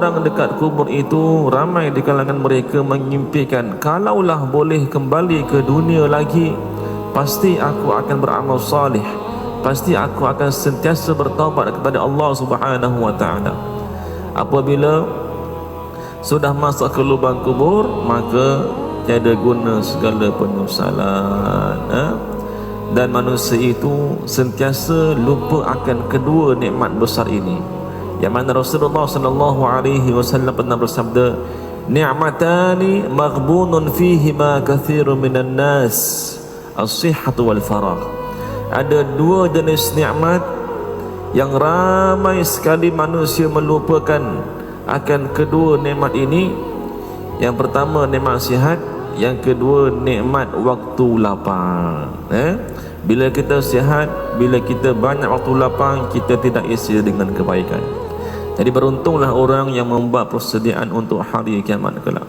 orang dekat kubur itu, ramai di kalangan mereka mengimpikan, kalaulah boleh kembali ke dunia lagi, pasti aku akan beramal salih, pasti aku akan sentiasa bertaubat kepada Allah Subhanahu wa taala. Apabila sudah masuk ke lubang kubur, maka tiada guna segala penyesalan, dan manusia itu sentiasa lupa akan kedua nikmat besar ini, yang mana Rasulullah sallallahu alaihi wasallam pernah bersabda, ni'matani maghbunun fihima katsirun minan nas, as-sihhatu wal faragh. Ada dua jenis nikmat yang ramai sekali manusia melupakan akan kedua nikmat ini. Yang pertama nikmat sihat, yang kedua nikmat waktu lapang. Bila kita sihat, bila kita banyak waktu lapang, kita tidak isi dengan kebaikan. Jadi beruntunglah orang yang membuat persediaan untuk hari kiamat kelak.